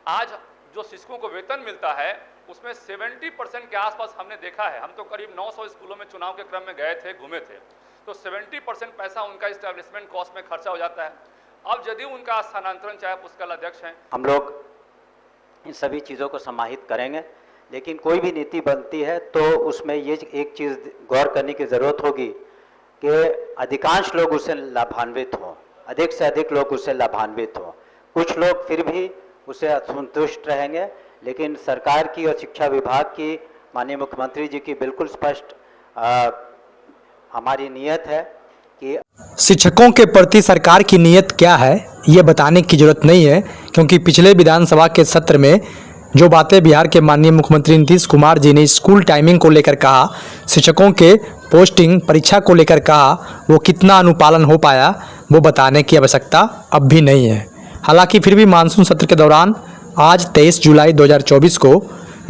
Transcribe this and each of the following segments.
आज जो शिक्षकों को वेतन मिलता है उसमें 70% के आसपास हमने देखा है। हम तो करीब 900 स्कूलों में चुनाव के क्रम में गए थे, घूमे थे, तो 70% पैसा उनका इस्टेब्लिशमेंट कॉस्ट में खर्चा हो जाता है। अब यदि उनका स्थानांतरण, चाहे पुस्तकालय अध्यक्ष हैं, हम लोग इन सभी चीज़ों को समाहित करेंगे, लेकिन कोई भी नीति बनती है तो उसमें ये एक चीज़ गौर करने की ज़रूरत होगी कि अधिकांश लोग उससे लाभान्वित हों, अधिक से अधिक लोग उससे लाभान्वित हों। कुछ लोग फिर भी उससे असंतुष्ट रहेंगे, लेकिन सरकार की और शिक्षा विभाग की, माननीय मुख्यमंत्री जी की बिल्कुल स्पष्ट हमारी नियत है कि शिक्षकों के प्रति सरकार की नियत क्या है ये बताने की जरूरत नहीं है, क्योंकि पिछले विधानसभा के सत्र में जो बातें बिहार के माननीय मुख्यमंत्री नीतीश कुमार जी ने स्कूल टाइमिंग को लेकर कहा, शिक्षकों के पोस्टिंग परीक्षा को लेकर कहा, वो कितना अनुपालन हो पाया वो बताने की आवश्यकता अब भी नहीं है। हालांकि फिर भी मानसून सत्र के दौरान आज 23 जुलाई 2024 को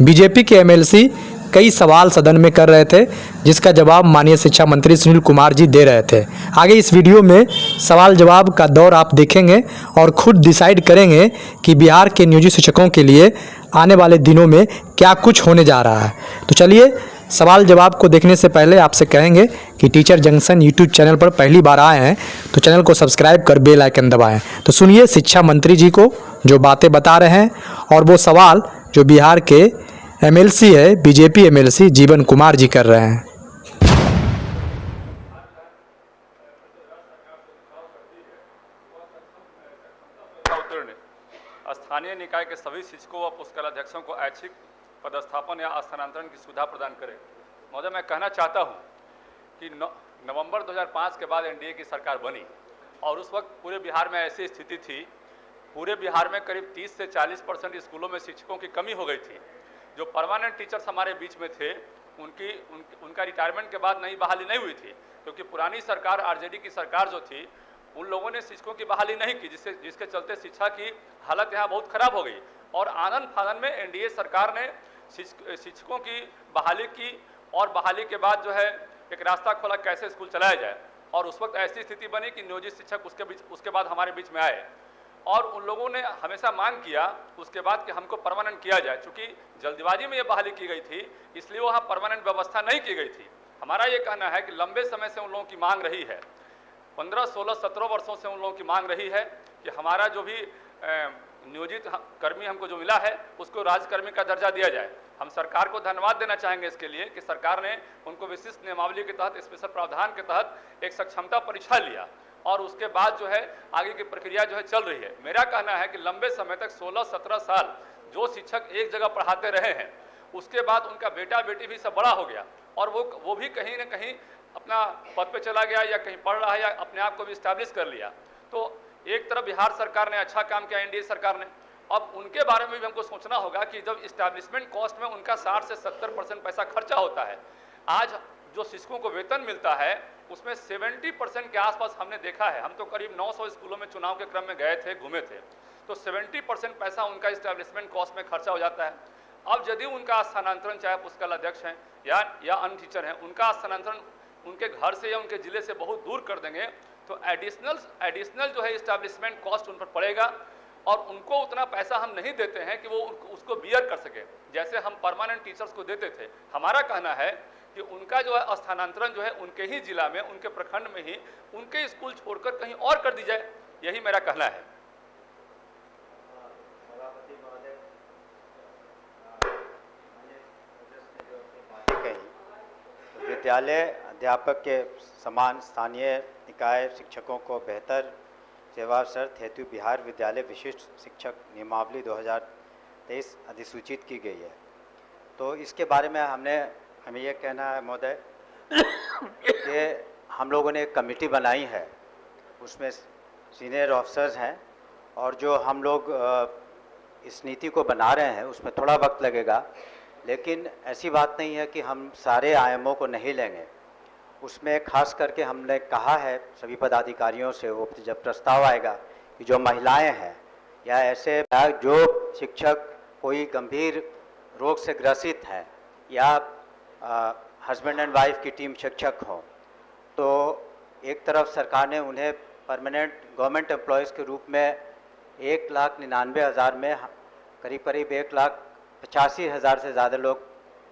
बीजेपी के एमएलसी कई सवाल सदन में कर रहे थे, जिसका जवाब माननीय शिक्षा मंत्री सुनील कुमार जी दे रहे थे। आगे इस वीडियो में सवाल जवाब का दौर आप देखेंगे और खुद डिसाइड करेंगे कि बिहार के नियोजित शिक्षकों के लिए आने वाले दिनों में क्या कुछ होने जा रहा है। तो चलिए, सवाल जवाब को देखने से पहले आपसे कहेंगे कि टीचर जंक्शन यूट्यूब चैनल पर पहली बार आए हैं तो चैनल को सब्सक्राइब कर बेल आइकन दबाएं। तो सुनिए शिक्षा मंत्री जी को जो बातें बता रहे हैं और वो सवाल जो बिहार के एमएलसी है, बीजेपी एमएलसी जीवन कुमार जी कर रहे हैं। स्थानीय निकाय के सभी शिक्षकों व पुस्तकालय अध्यक्षों को ऐच्छिक पदस्थापन या स्थानांतरण की सुविधा प्रदान करें। महोदय, मैं कहना चाहता हूं कि नवंबर 2005 के बाद एनडीए की सरकार बनी और उस वक्त पूरे बिहार में ऐसी स्थिति थी, पूरे बिहार में करीब 30 से 40% स्कूलों में शिक्षकों की कमी हो गई थी। जो परमानेंट टीचर्स हमारे बीच में थे उनका रिटायरमेंट के बाद नई बहाली नहीं हुई थी, क्योंकि पुरानी सरकार, आरजेडी की सरकार जो थी, उन लोगों ने शिक्षकों की बहाली नहीं की, जिसके चलते शिक्षा की हालत यहाँ बहुत खराब हो गई। और आनंद फानन में एनडीए सरकार ने शिक्षकों की बहाली की और बहाली के बाद जो है एक रास्ता खोला कैसे स्कूल चलाया जाए। और उस वक्त ऐसी स्थिति बनी कि नियोजित शिक्षक उसके बाद हमारे बीच में आए और उन लोगों ने हमेशा मांग किया उसके बाद कि हमको परमानेंट किया जाए। चूंकि जल्दबाजी में ये बहाली की गई थी, इसलिए वहाँ परमानेंट व्यवस्था नहीं की गई थी। हमारा ये कहना है कि लंबे समय से उन लोगों की मांग रही है, 15, 16, 17 वर्षों से उन लोगों की मांग रही है कि हमारा जो भी नियोजित कर्मी हमको जो मिला है उसको राजकर्मी का दर्जा दिया जाए। हम सरकार को धन्यवाद देना चाहेंगे इसके लिए कि सरकार ने उनको विशिष्ट नियमावली के तहत, स्पेशल प्रावधान के तहत एक सक्षमता परीक्षा लिया और उसके बाद जो है आगे की प्रक्रिया जो है चल रही है। मेरा कहना है कि लंबे समय तक 16-17 साल जो शिक्षक एक जगह पढ़ाते रहे हैं, उसके बाद उनका बेटा बेटी भी सब बड़ा हो गया और वो भी कहीं ना कहीं अपना पद पे चला गया या कहीं पढ़ रहा है या अपने आप को भी स्टैब्लिश कर लिया। तो एक तरफ बिहार सरकार ने अच्छा काम किया, एनडीए सरकार ने, अब उनके बारे में भी हमको सोचना होगा कि जब इस्टेब्लिशमेंट कॉस्ट में उनका 60 से 70% पैसा खर्चा होता है, आज जो शिक्षकों को वेतन मिलता है उसमें 70% के आसपास हमने देखा है। हम तो करीब 900 स्कूलों में चुनाव के क्रम में गए थे, घूमे थे, तो 70% पैसा उनका इस्टेब्लिशमेंट कॉस्ट में खर्चा हो जाता है। अब यदि उनका स्थानांतरण, चाहे पुस्तकालय अध्यक्ष हैं या अन्य टीचर हैं, उनका स्थानांतरण उनके घर से या उनके जिले से बहुत दूर कर देंगे तो एडिशनल जो है इस्टेब्लिशमेंट कॉस्ट उन पर पड़ेगा और उनको उतना पैसा हम नहीं देते हैं कि वो उसको बियर कर सके जैसे हम परमानेंट टीचर्स को देते थे। हमारा कहना है कि उनका जो है स्थानांतरण जो है उनके ही जिला में, उनके प्रखंड में ही उनके स्कूल छोड़कर कहीं और कर दी जाए, यही मेरा कहना है। विद्यालय अध्यापक के समान स्थानीय निकाय शिक्षकों को बेहतर सेवा शर्त हेतु बिहार विद्यालय विशिष्ट शिक्षक नियमावली 2023 अधिसूचित की गई है। तो इसके बारे में हमें ये कहना है महोदय कि हम लोगों ने एक कमेटी बनाई है, उसमें सीनियर ऑफिसर्स हैं और जो हम लोग इस नीति को बना रहे हैं उसमें थोड़ा वक्त लगेगा, लेकिन ऐसी बात नहीं है कि हम सारे आयामों को नहीं लेंगे। उसमें खास करके हमने कहा है सभी पदाधिकारियों से, वो जब प्रस्ताव आएगा कि जो महिलाएं हैं या ऐसे जो शिक्षक कोई गंभीर रोग से ग्रसित हैं या हस्बैंड एंड वाइफ की टीम शिक्षक हो, तो एक तरफ सरकार ने उन्हें परमानेंट गवर्नमेंट एम्प्लॉयज़ के रूप में 1,99,000 में करीब करीब 1,85,000 से ज़्यादा लोग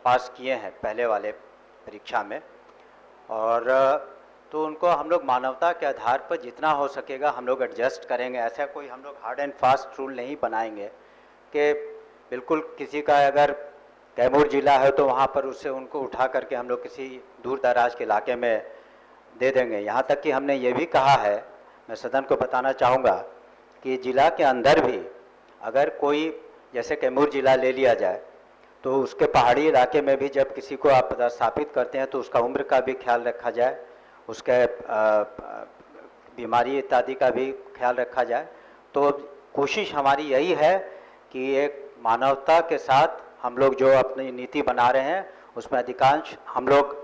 पास किए हैं पहले वाले परीक्षा में। और तो उनको हम लोग मानवता के आधार पर जितना हो सकेगा हम लोग एडजस्ट करेंगे। ऐसा कोई हम लोग हार्ड एंड फास्ट रूल नहीं बनाएंगे कि बिल्कुल किसी का अगर कैमूर जिला है तो वहाँ पर उससे उनको उठा करके हम लोग किसी दूर दराज के इलाके में दे देंगे। यहाँ तक कि हमने ये भी कहा है, मैं सदन को बताना चाहूँगा कि जिला के अंदर भी अगर कोई, जैसे कैमूर जिला ले लिया जाए, तो उसके पहाड़ी इलाके में भी जब किसी को आप पदस्थापित करते हैं तो उसका उम्र का भी ख्याल रखा जाए, उसके बीमारी इत्यादि का भी ख्याल रखा जाए। तो कोशिश हमारी यही है कि एक मानवता के साथ हम लोग जो अपनी नीति बना रहे हैं उसमें अधिकांश हम लोग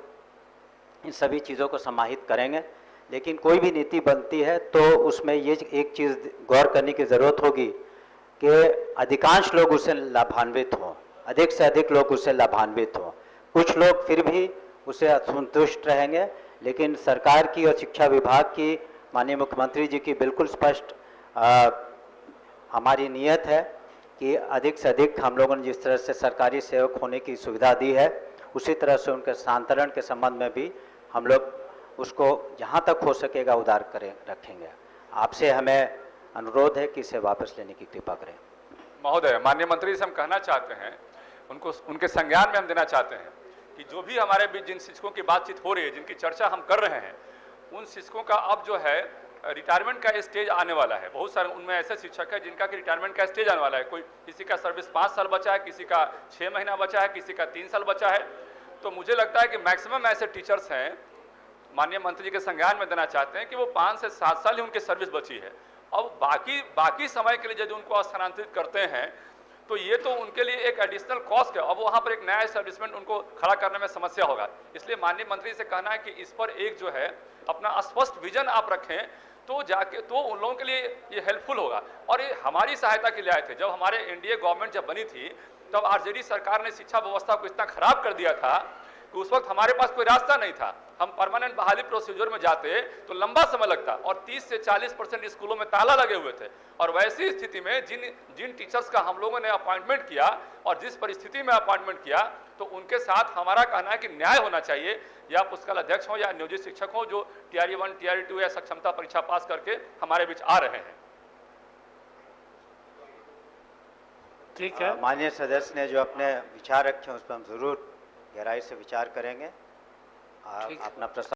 इन सभी चीज़ों को समाहित करेंगे। लेकिन कोई भी नीति बनती है तो उसमें ये एक चीज़ गौर करने की ज़रूरत होगी कि अधिकांश लोग उससे लाभान्वित हों, अधिक से अधिक लोग उससे लाभान्वित हों। कुछ लोग फिर भी उससे असंतुष्ट रहेंगे, लेकिन सरकार की और शिक्षा विभाग की, माननीय मुख्यमंत्री जी की बिल्कुल स्पष्ट हमारी नियत है कि अधिक से अधिक हम लोगों ने जिस तरह से सरकारी सेवक होने की सुविधा दी है उसी तरह से उनके स्थानांतरण के संबंध में भी हम लोग उसको जहाँ तक हो सकेगा उदार करें रखेंगे। आपसे हमें अनुरोध है कि इसे वापस लेने की कृपा करें। महोदय, माननीय मंत्री से हम कहना चाहते हैं, उनको उनके संज्ञान में हम देना चाहते हैं कि जो भी हमारे बीच जिन शिक्षकों की बातचीत हो रही है, जिनकी चर्चा हम कर रहे हैं, उन शिक्षकों का अब जो है रिटायरमेंट का स्टेज आने वाला है। बहुत सारे उनमें ऐसे शिक्षक है जिनका कि रिटायरमेंट का स्टेज आने वाला है। कोई किसी का सर्विस 5 साल बचा है, किसी का 6 महीना बचा है, किसी का 3 साल बचा है। तो मुझे लगता है कि मैक्सिमम ऐसे टीचर्स हैं, माननीय मंत्री जी के संज्ञान में देना चाहते हैं कि वो 5 से 7 साल ही उनकी सर्विस बची है। अब बाकी समय के लिए यदि उनको स्थानांतरित करते हैं तो ये तो उनके लिए एक एडिशनल कॉस्ट है। अब वहाँ पर एक नया एस्टेब्लिशमेंट उनको खड़ा करने में समस्या होगा। इसलिए माननीय मंत्री से कहना है कि इस पर एक जो है अपना स्पष्ट विजन आप रखें तो जाके तो उन लोगों के लिए ये हेल्पफुल होगा। और ये हमारी सहायता के लिए आए थे। जब हमारे एनडीए गवर्नमेंट जब बनी थी तब आरजेडी सरकार ने शिक्षा व्यवस्था को इतना खराब कर दिया था कि उस वक्त हमारे पास कोई रास्ता नहीं था। हम परमानेंट बहाली प्रोसीजर में जाते तो लंबा समय लगता और 30 से 40% स्कूलों में ताला लगे हुए थे। और वैसी स्थिति में जिन टीचर्स का हम लोगों ने अपॉइंटमेंट किया और जिस परिस्थिति में अपॉइंटमेंट किया, तो उनके साथ हमारा कहना है कि न्याय होना चाहिए। या पुस्तकाल अध्यक्ष हो या नियोजित शिक्षक हो जो टीआरई 1 टीआरई 2 या सक्षमता परीक्षा पास करके हमारे बीच आ रहे हैं। ठीक है, माननीय सदस्य ने जो अपने विचार रखे उस पर हम जरूर गहराई से विचार करेंगे। अपना प्रस्ताव